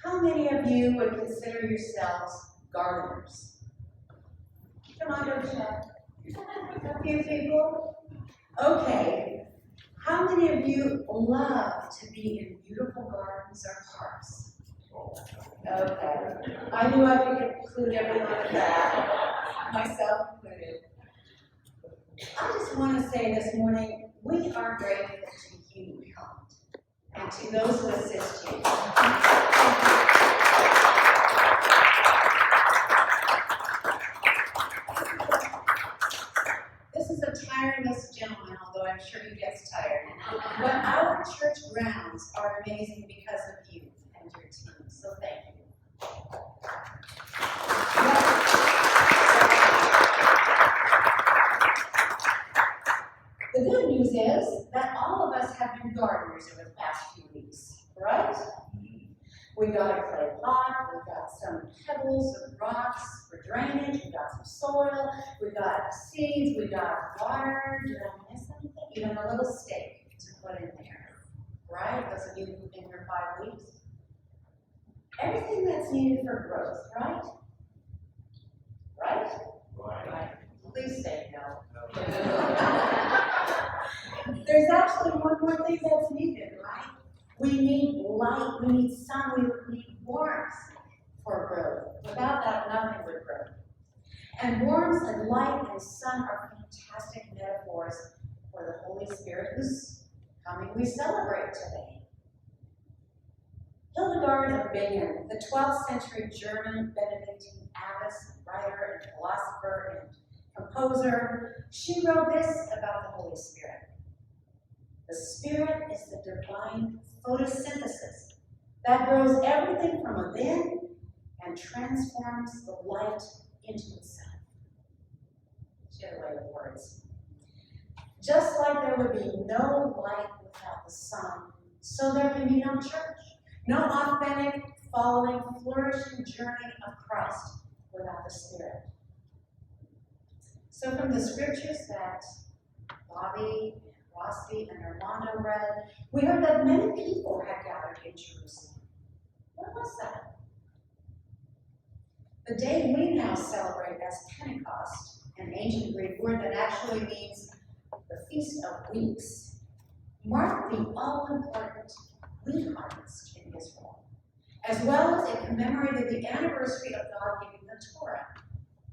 How many of you would consider yourselves gardeners? Come on, don't check. A few people? Okay. How many of you love to be in beautiful gardens or parks? Okay. I knew I could include everyone in that, myself included. I just want to say this morning, we are grateful to you, and to those who assist you. This is a tireless gentleman, although I'm sure he gets tired. But our church grounds are amazing because of you and your team, so thank you. The good news is that all of us have been gardeners over the past few weeks, right? We got a clay pot, we got some pebbles and rocks for drainage, we got some soil, we got seeds, we got water. Did I miss anything? Even a little stake to put in there, right? Those of you who've been here 5 weeks. Everything that's needed for growth, right? Right? Right. Please say no. There's actually one more thing that's needed, right? We need light, we need sun, we need warmth for growth. Without that, nothing would grow. And warmth and light and sun are fantastic metaphors for the Holy Spirit who's coming we celebrate today. Hildegard of Bingen, the 12th century German Benedictine abbess, writer, and philosopher, and composer, she wrote this about the Holy Spirit. The Spirit is the divine photosynthesis that grows everything from within and transforms the light into itself. She had a way with words. Just like there would be no light without the sun, so there can be no church, no authentic, following, flourishing journey of Christ without the Spirit. So from the scriptures that Bobby, Rossi, and Armando read, we heard that many people had gathered in Jerusalem. What was that? The day we now celebrate as Pentecost, an ancient Greek word that actually means the Feast of Weeks, marked the all-important wheat harvest in Israel, as well as it commemorated the anniversary of God giving the Torah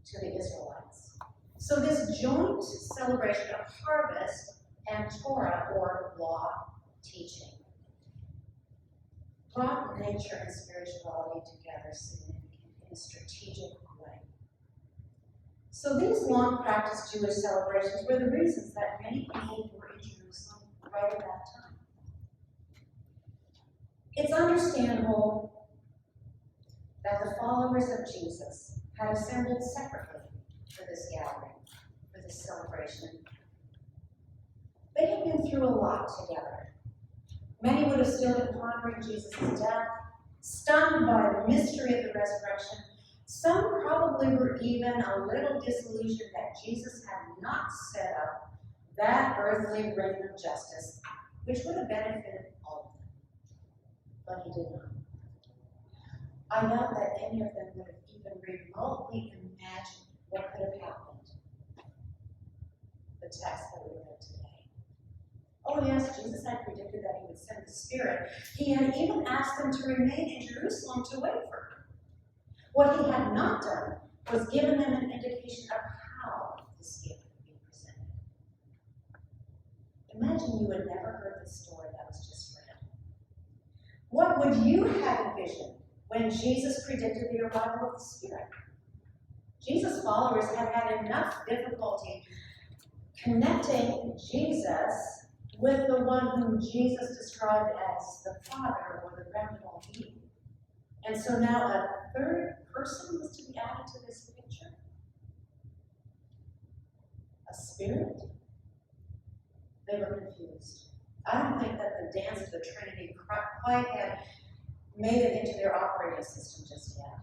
to the Israelites. So this joint celebration of harvest and Torah, or law, teaching, brought nature and spirituality together in a strategic way. So these long-practiced Jewish celebrations were the reasons that many people were in Jerusalem right at that time. It's understandable that the followers of Jesus had assembled separately for this gathering, for this celebration. They had been through a lot together. Many would have still been pondering Jesus' death, stunned by the mystery of the resurrection. Some probably were even a little disillusioned that Jesus had not set up that earthly reign of justice, which would have benefited all of them. But he did not. I doubt that any of them would have even remotely imagined what could have happened. The text that we read today. Oh yes, Jesus had predicted that he would send the Spirit. He had even asked them to remain in Jerusalem to wait for him. What he had not done was given them an indication of how this gift would be presented. Imagine you had never heard the story that was just read. What would you have envisioned when Jesus predicted the arrival of the Spirit? Jesus' followers had had enough difficulty connecting Jesus with the one whom Jesus described as the Father or the grand being. And so now a third person was to be added to this picture. A spirit? They were confused. I don't think that the dance of the Trinity quite had made it into their operating system just yet.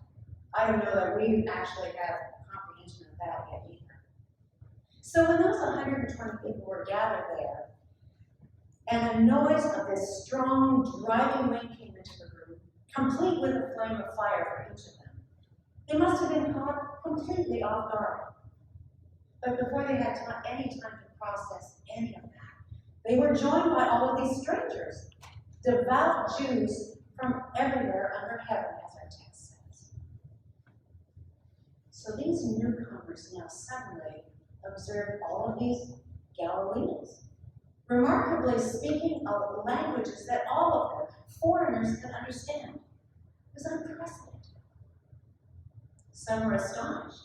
I don't know that we actually have comprehension of that yet either. So when those 120 people were gathered there, and the noise of this strong, driving wind came into the room, complete with a flame of fire for each of them. They must have been caught completely off guard. But before they had any time to process any of that, they were joined by all of these strangers, devout Jews from everywhere under heaven, as our text says. So these newcomers now suddenly observed all of these Galileans, remarkably speaking of languages that all of them, foreigners, could understand. It was unprecedented. Some were astonished.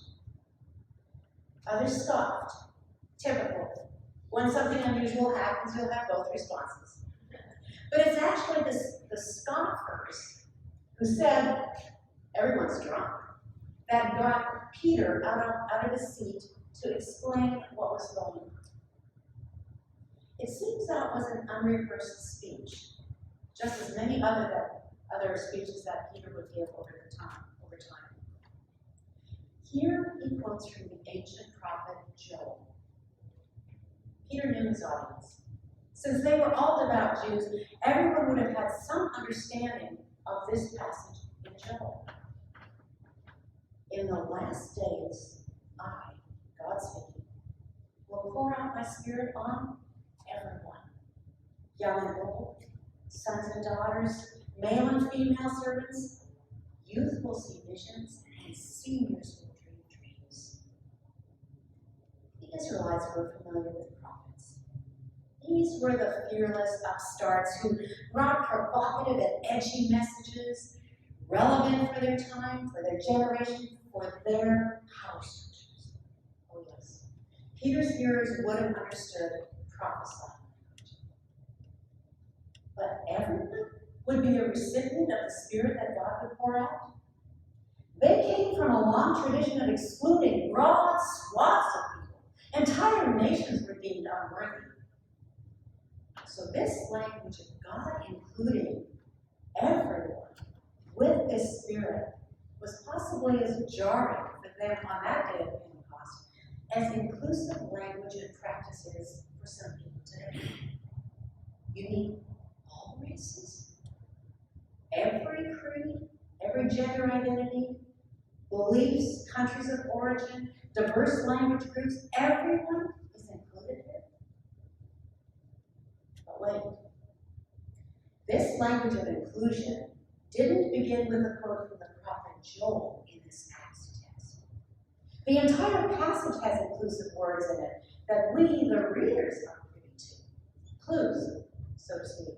Others scoffed. Typical. When something unusual happens, you'll have both responses. But it's actually the scoffers who said, everyone's drunk, that got Peter out of his seat to explain what was going on. It seems that it was an unrehearsed speech, just as many other speeches that Peter would give over time. Here he quotes from the ancient prophet Joel. Peter knew his audience. Since they were all devout Jews, everyone would have had some understanding of this passage in Joel. In the last days, I, God speaking, will pour out my spirit on everyone, young and old, sons and daughters, male and female servants. Youth will see visions, and seniors will dream dreams. The Israelites were familiar with prophets. These were the fearless upstarts who brought provocative and edgy messages, relevant for their time, for their generation, for their house. Oh yes, Peter's hearers would have understood prophesying. But everyone would be a recipient of the Spirit that God would pour out. They came from a long tradition of excluding broad swaths of people. Entire nations were deemed unworthy. So this language of God including everyone with this Spirit was possibly as jarring for them on that day of Pentecost as inclusive language and practice is for some people today. You mean all races, every creed, every gender identity, beliefs, countries of origin, diverse language groups, everyone is included here. But wait, this language of inclusion didn't begin with a quote from the prophet Joel in this Acts text. The entire passage has inclusive words in it that we, the readers, are privy to. Clues, so to speak.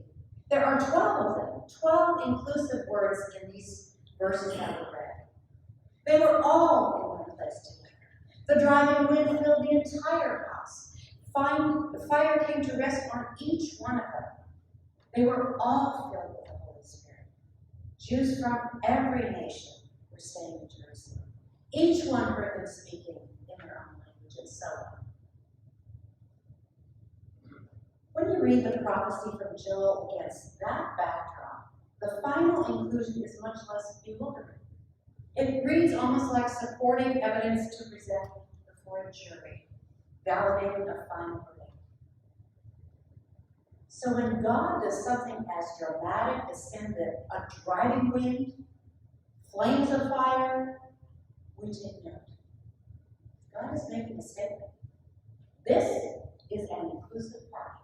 There are 12 of them, 12 inclusive words in these verses that were read. They were all in one place together. The driving wind filled the entire house. The fire came to rest on each one of them. They were all filled with the Holy Spirit. Jews from every nation were staying in Jerusalem. Each one heard them speaking in their own language, and so on. When you read the prophecy from Joel against that backdrop, the final inclusion is much less bewildering. It reads almost like supporting evidence to present before a jury, validating a final verdict. So when God does something as dramatic as send a driving wind, flames of fire, we take note. God is making a statement. This is an inclusive party.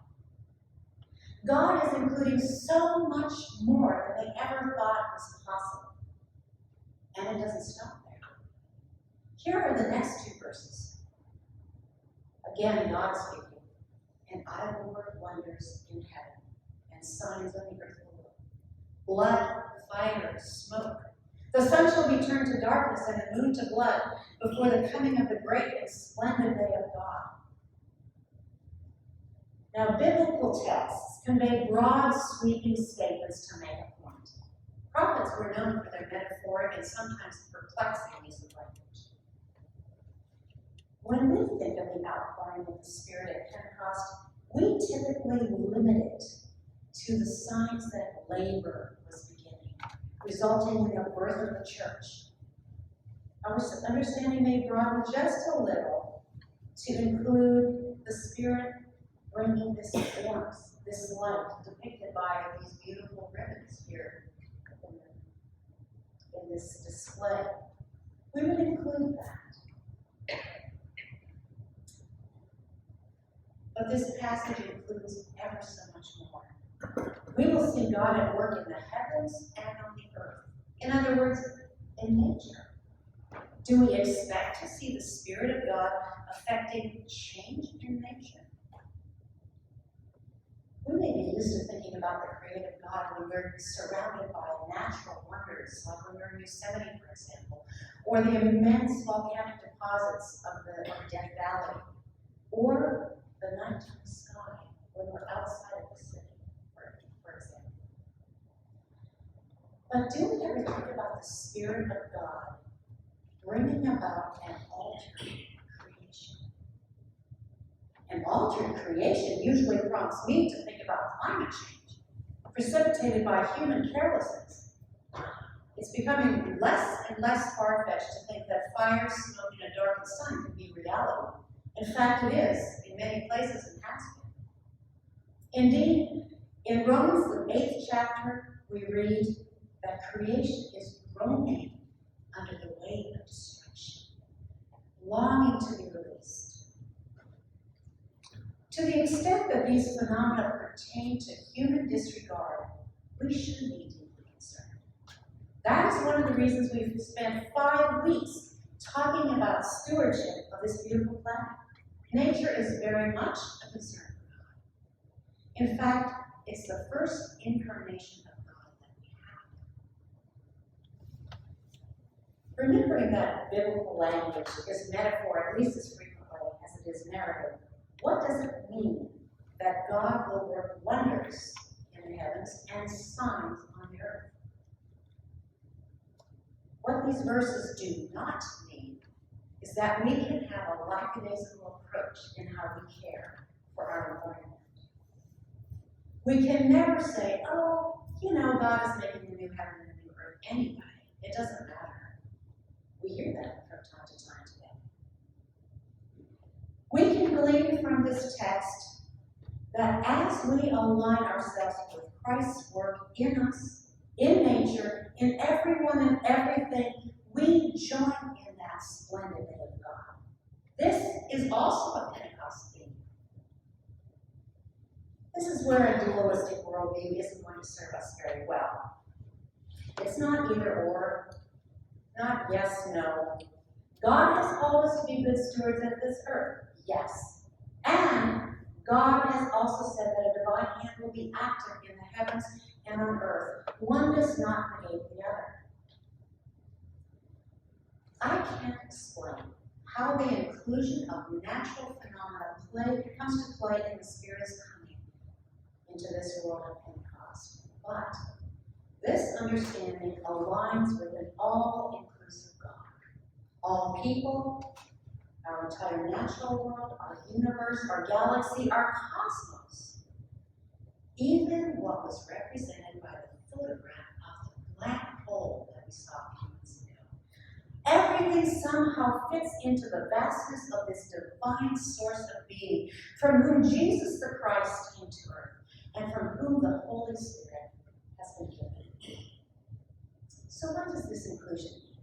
God is including so much more than they ever thought was possible. And it doesn't stop there. Here are the next two verses. Again, God speaking. And I will work wonders in heaven, and signs on the earth below. Blood, fire, smoke. The sun shall be turned to darkness and the moon to blood before the coming of the great and splendid day of God. Now, biblical texts convey broad, sweeping statements to make a point. Prophets were known for their metaphoric and sometimes perplexing use of language. When we think of the outpouring of the Spirit at Pentecost, we typically limit it to the signs that labor was beginning, resulting in the birth of the church. Our understanding may broaden just a little to include the Spirit bringing this warmth, this light, depicted by these beautiful ribbons here in this display. We would include that. But this passage includes ever so much more. We will see God at work in the heavens and on the earth. In other words, in nature. Do we expect to see the Spirit of God affecting change in nature? We may be used to thinking about the creative God when we're surrounded by natural wonders, like when we're in Yosemite, for example, or the immense volcanic deposits of Death Valley, or the nighttime sky when we're outside of the city, for example. But do we ever think about the Spirit of God bringing about an altered creation? An altered creation usually prompts me to think about climate change, precipitated by human carelessness. It's becoming less and less far-fetched to think that fire, smoke, and a darkened sun can be reality. In fact, it is, in many places, and has been. Indeed, in Romans, the 8th chapter, we read that creation is groaning under the weight of destruction, longing to be released. To the extent that these phenomena pertain to human disregard, we should be deeply concerned. That is one of the reasons we've spent 5 weeks talking about stewardship of this beautiful planet. Nature is very much a concern for God. In fact, it's the first incarnation of God that we have. Remembering that biblical language is metaphor at least as frequently as it is narrative, what does it mean that God will work wonders in the heavens and signs on the earth? What these verses do not mean is that we can have a lackadaisical approach in how we care for our environment. We can never say, oh, God is making a new heaven and a new earth anyway. It doesn't matter. We hear that from time to time today. We can glean from this text that as we align ourselves with Christ's work in us, in nature, in everyone and everything, we join in that splendid day of God. This is also a Pentecost theme. This is where a dualistic worldview isn't going to serve us very well. It's not either or, not yes, no. God has called us to be good stewards of this earth, yes. And God has also said that a divine hand will be active in the heavens and on earth. One does not negate the other. I can't explain how the inclusion of natural phenomena comes to play in the Spirit's coming into this world at Pentecost. But this understanding aligns with an all-inclusive God. All people, our entire natural world, our universe, our galaxy, our cosmos, even what was represented by the photograph of the black hole that we saw a few minutes ago. Everything somehow fits into the vastness of this divine source of being, from whom Jesus the Christ came to earth, and from whom the Holy Spirit has been given. So what does this inclusion mean?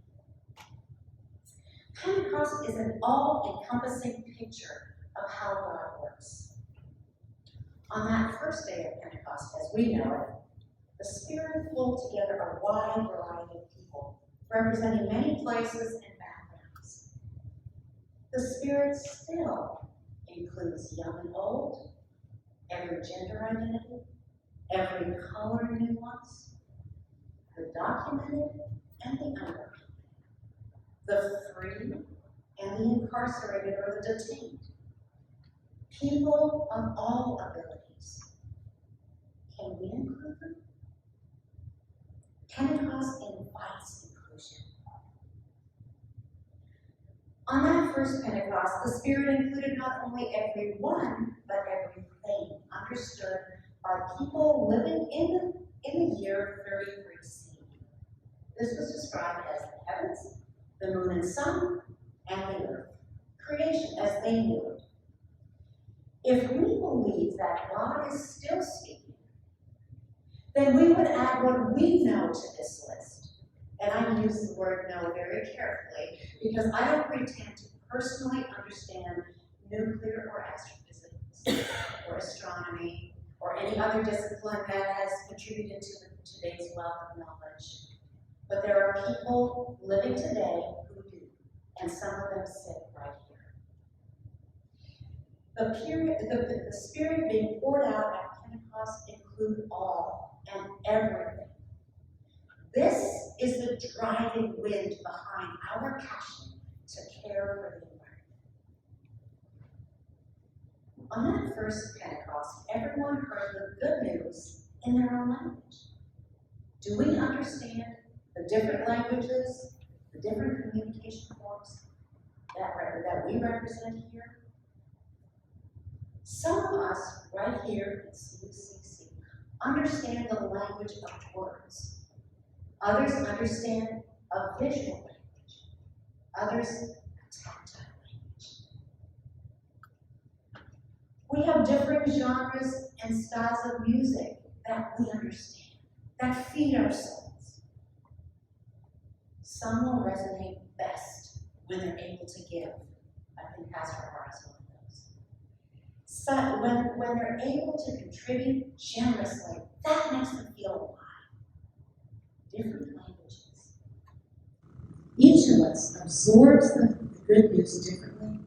Pentecost is an all-encompassing picture of how God works. On that first day of Pentecost, as we know it, the Spirit pulled together a wide variety of people, representing many places and backgrounds. The Spirit still includes young and old, every gender identity, every color nuance, the documented and the undocumented, the free and the incarcerated or the detained, people of all abilities. Can we include them? Pentecost invites inclusion. On that first Pentecost, the Spirit included not only everyone, but everything, understood by people living in the year 33 CE. This was described as the heavens, the moon and sun, and the earth. Creation as they knew it. If we believe that God is still speaking, then we would add what we know to this list. And I use the word know very carefully because I don't pretend to personally understand nuclear or astrophysics or astronomy or any other discipline that has contributed to today's wealth of knowledge. But there are people living today who do, and some of them sit right here. The Spirit being poured out at Pentecost include all and everything. This is the driving wind behind our passion to care for the environment. On that first Pentecost, everyone heard the good news in their own language. Do we understand the different languages, the different communication forms that we represent here? Some of us right here at CUCC understand the language of words. Others understand a visual language. Others a tactile language. We have different genres and styles of music that we understand, that feed our souls. Some will resonate best when they're able to give. I think Pastor R is one of those. So when they're able to contribute generously, that makes them feel alive. Different languages. Each of us absorbs the good news differently,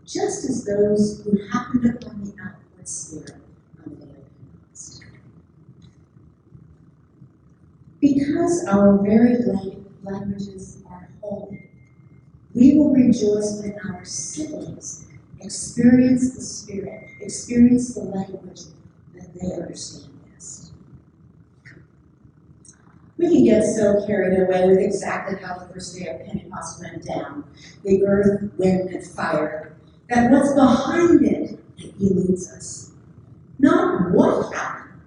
just as those who happened upon the outward Spirit on the day of Pentecost. Because our varied languages are holy, we will rejoice when our siblings experience the Spirit, experience the language that they understand best. We can get so carried away with exactly how the first day of Pentecost went down, the earth, wind, and fire, that what's behind it eludes us. Not what happened,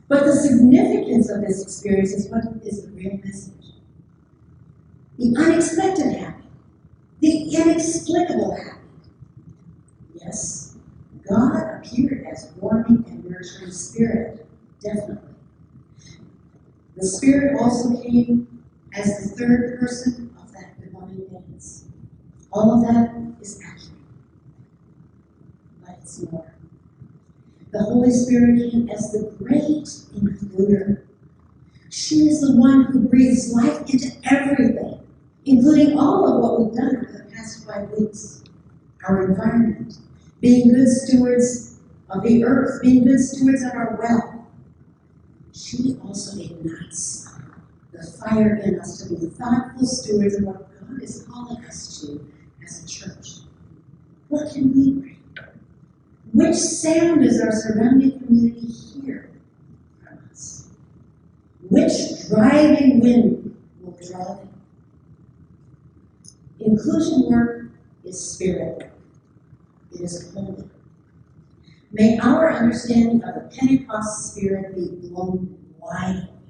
but the significance of this experience is what is the real message. The unexpected happened. The inexplicable happened. Yes, God appeared as warming and nurturing Spirit, definitely. The Spirit also came as the third person of that divine dance. All of that is accurate, but it's more. The Holy Spirit came as the great includer. She is the one who breathes life into everything, including all of what we've done over the past 5 weeks. Our environment, being good stewards of the earth, being good stewards of our wealth. She also ignites the fire in us to be thoughtful stewards of what God is calling us to as a church. What can we bring? Which sound does our surrounding community hear from us? Which driving wind will draw them? Inclusion work is spirit work. It is holy. May our understanding of the Pentecost Spirit be blown wide open.